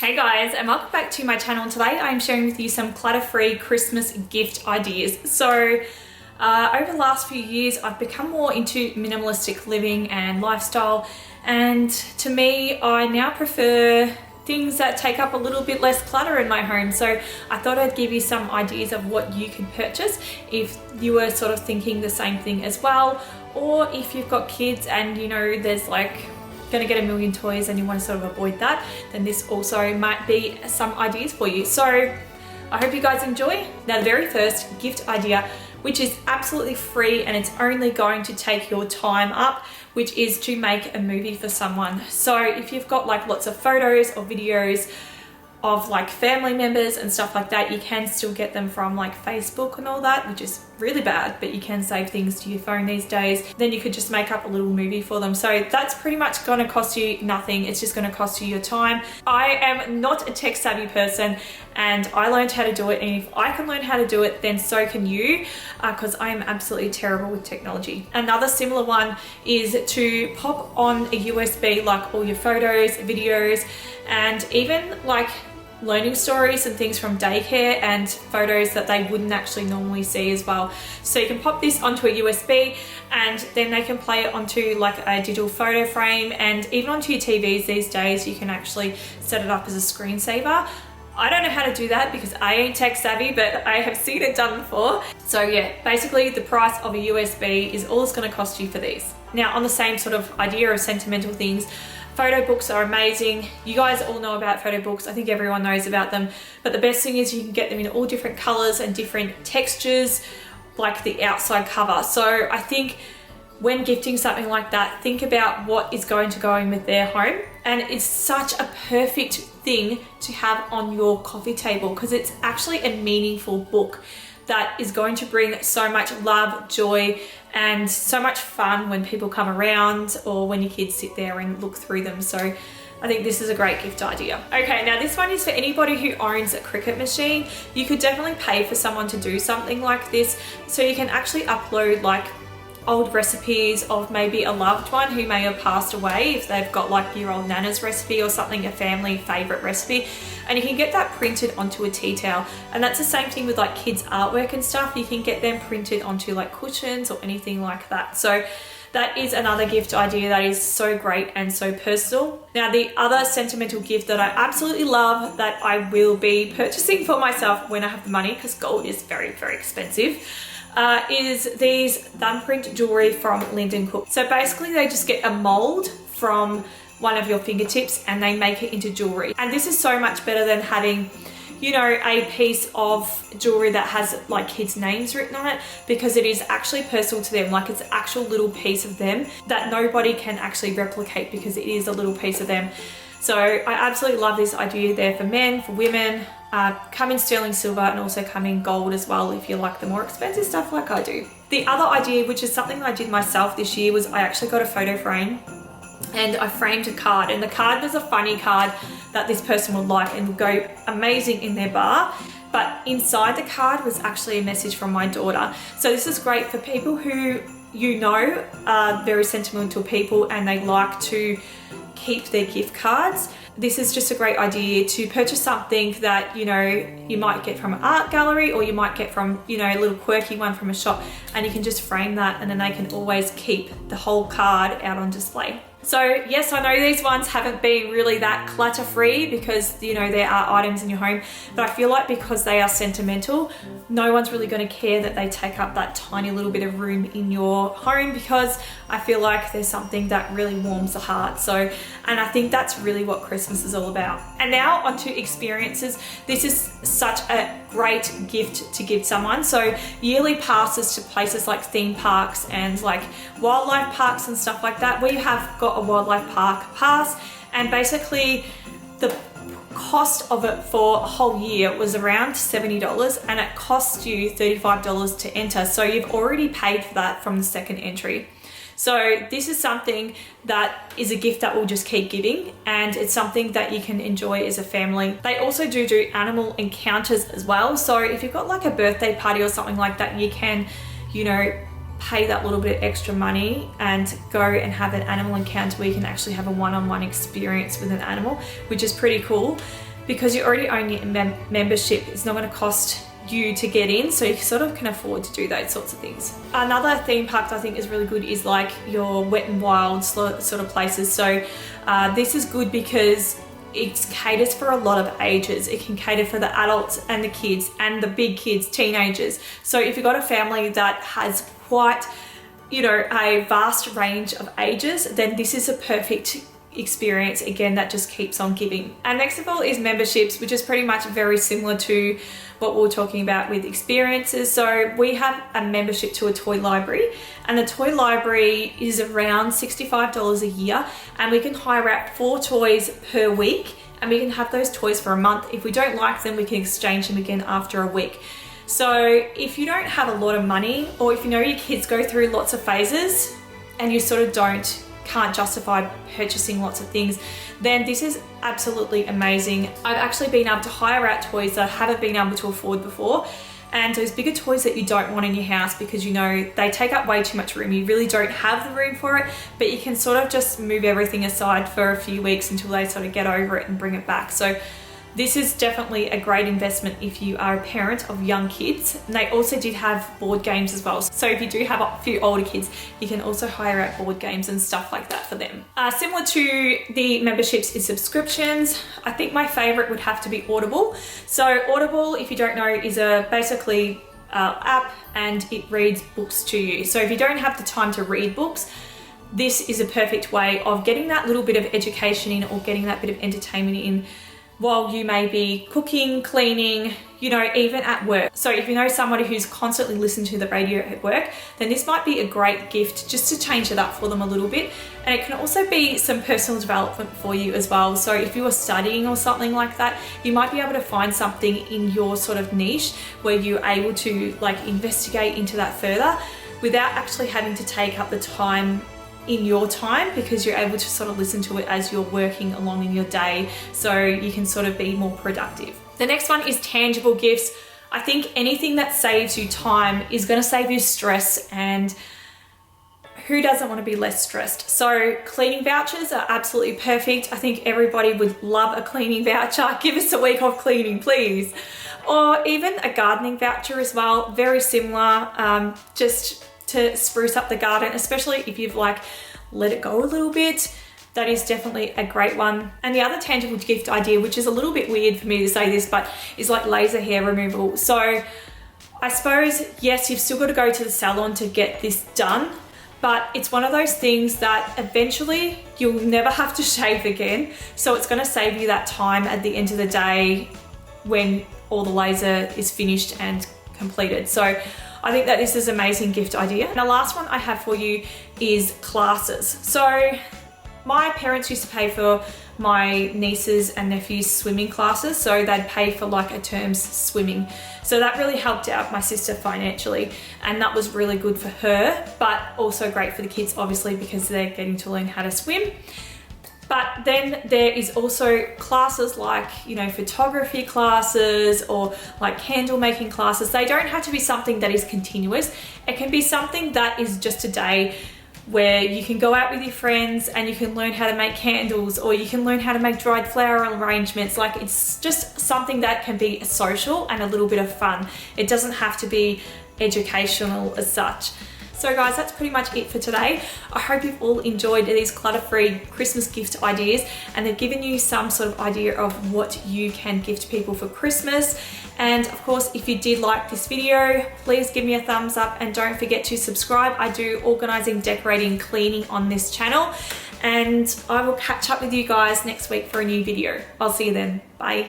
Hey guys, and welcome back to my channel. Today I'm sharing with you some clutter-free Christmas gift ideas. So over the last few years I've become more into minimalistic living and lifestyle, and to me I now prefer things that take up a little bit less clutter in my home. So I thought I'd give you some ideas of what you can purchase if you were sort of thinking the same thing as well, or if you've got kids and you know there's like going to get a million toys and you want to sort of avoid that, then this also might be some ideas for you. So I hope you guys enjoy. Now the very first gift idea, which is absolutely free and it's only going to take your time up, which is to make a movie for someone. So if you've got like lots of photos or videos of like family members and stuff like that, you can still get them from like Facebook and all that, which is really bad, but you can save things to your phone these days. Then you could just make up a little movie for them. So that's pretty much going to cost you nothing. It's just going to cost you your time. I am not a tech savvy person and I learned how to do it, and if I can learn how to do it, then so can you, because I am absolutely terrible with technology. Another similar one is to pop on a USB like all your photos, videos, and even like learning stories and things from daycare and photos that they wouldn't actually normally see as well. So you can pop this onto a USB and then they can play it onto like a digital photo frame, and even onto your TVs these days you can actually set it up as a screensaver. I don't know how to do that because I ain't tech savvy, but I have seen it done before. So yeah, basically the price of a USB is all it's going to cost you for these. Now on the same sort of idea of sentimental things, photo books are amazing. You guys all know about photo books. I think everyone knows about them. But the best thing is you can get them in all different colors and different textures, like the outside cover. So I think when gifting something like that, think about what is going to go in with their home. And it's such a perfect thing to have on your coffee table because it's actually a meaningful book that is going to bring so much love, joy, and so much fun when people come around or when your kids sit there and look through them. So I think this is a great gift idea. Okay, now this one is for anybody who owns a Cricut machine. You could definitely pay for someone to do something like this. So you can actually upload like old recipes of maybe a loved one who may have passed away, if they've got like your old nana's recipe or something, a family favorite recipe, and you can get that printed onto a tea towel. And that's the same thing with like kids artwork and stuff. You can get them printed onto like cushions or anything like that. So that is another gift idea that is so great and so personal. Now the other sentimental gift that I absolutely love that I will be purchasing for myself when I have the money, because gold is very, very expensive, is these thumbprint jewelry from Linden Cook. So basically they just get a mold from one of your fingertips and they make it into jewelry. And this is so much better than having, you know, a piece of jewelry that has like kids' names written on it, because it is actually personal to them. Like it's an actual little piece of them that nobody can actually replicate because it is a little piece of them. So I absolutely love this idea there for men, for women. Come in sterling silver and also come in gold as well if you like the more expensive stuff like I do. The other idea, which is something that I did myself this year, was I actually got a photo frame and I framed a card, and the card was a funny card that this person would like and would go amazing in their bar. But inside the card was actually a message from my daughter. So this is great for people who you know are very sentimental people and they like to keep their gift cards. This is just a great idea to purchase something that, you know, you might get from an art gallery or you might get from, you know, a little quirky one from a shop, and you can just frame that and then they can always keep the whole card out on display. So yes, I know these ones haven't been really that clutter free because, you know, there are items in your home, but I feel like because they are sentimental, no one's really going to care that they take up that tiny little bit of room in your home, because I feel like there's something that really warms the heart. So, and I think that's really what Christmas is all about. And now onto experiences. This is such a great gift to give someone. So yearly passes to places like theme parks and like wildlife parks and stuff like that. We have got a wildlife park pass, and basically the cost of it for a whole year was around $70, and it costs you $35 to enter. So you've already paid for that from the second entry. So this is something that is a gift that will just keep giving, and it's something that you can enjoy as a family. They also do animal encounters as well. So if you've got like a birthday party or something like that, you can, you know, pay that little bit extra money and go and have an animal encounter where you can actually have a one-on-one experience with an animal, which is pretty cool. because you already own your membership, it's not going to cost you to get in, so you sort of can afford to do those sorts of things. Another theme park that I think is really good is like your Wet and Wild sort of places. So this is good because it caters for a lot of ages. It can cater for the adults and the kids and the big kids, teenagers. So if you've got a family that has quite, a vast range of ages, then this is a perfect experience, again, that just keeps on giving. And next of all is memberships, which is pretty much very similar to what we were talking about with experiences. So we have a membership to a toy library, and the toy library is around $65 a year, and we can hire out 4 toys per week, and we can have those toys for a month. If we don't like them, we can exchange them again after a week. So if you don't have a lot of money, or if your kids go through lots of phases and you sort of can't justify purchasing lots of things, then this is absolutely amazing. I've actually been able to hire out toys that I haven't been able to afford before, and those bigger toys that you don't want in your house because they take up way too much room. You really don't have the room for it, but you can sort of just move everything aside for a few weeks until they sort of get over it and bring it back. So this is definitely a great investment if you are a parent of young kids. And they also did have board games as well. So if you do have a few older kids, you can also hire out board games and stuff like that for them. Similar to the memberships is subscriptions. I think my favorite would have to be Audible. So Audible, if you don't know, is basically app, and it reads books to you. So if you don't have the time to read books, this is a perfect way of getting that little bit of education in, or getting that bit of entertainment in while you may be cooking, cleaning, even at work. So if you know somebody who's constantly listening to the radio at work, then this might be a great gift just to change it up for them a little bit. And it can also be some personal development for you as well. So if you are studying or something like that, you might be able to find something in your sort of niche where you're able to investigate into that further without actually having to take up the time in your time, because you're able to sort of listen to it as you're working along in your day, so you can sort of be more productive. The next one is tangible gifts. I think anything that saves you time is going to save you stress, and who doesn't want to be less stressed? So cleaning vouchers are absolutely perfect. I think everybody would love a cleaning voucher. Give us a week of cleaning, please. Or even a gardening voucher as well. Very similar, just to spruce up the garden, especially if you've let it go a little bit. That is definitely a great one. And the other tangible gift idea, which is a little bit weird for me to say this, but is like laser hair removal. So I suppose, yes, you've still got to go to the salon to get this done, but it's one of those things that eventually you'll never have to shave again. So it's going to save you that time at the end of the day when all the laser is finished and completed. So I think that this is an amazing gift idea. And the last one I have for you is classes. So my parents used to pay for my nieces and nephews' swimming classes. So they'd pay for a term's swimming. So that really helped out my sister financially. And that was really good for her, but also great for the kids, obviously, because they're getting to learn how to swim. But then there is also classes like, photography classes or candle making classes. They don't have to be something that is continuous. It can be something that is just a day where you can go out with your friends and you can learn how to make candles, or you can learn how to make dried flower arrangements. It's just something that can be social and a little bit of fun. It doesn't have to be educational as such. So guys, that's pretty much it for today. I hope you've all enjoyed these clutter-free Christmas gift ideas, and they've given you some sort of idea of what you can gift people for Christmas. And of course, if you did like this video, please give me a thumbs up and don't forget to subscribe. I do organizing, decorating, cleaning on this channel, and I will catch up with you guys next week for a new video. I'll see you then. Bye.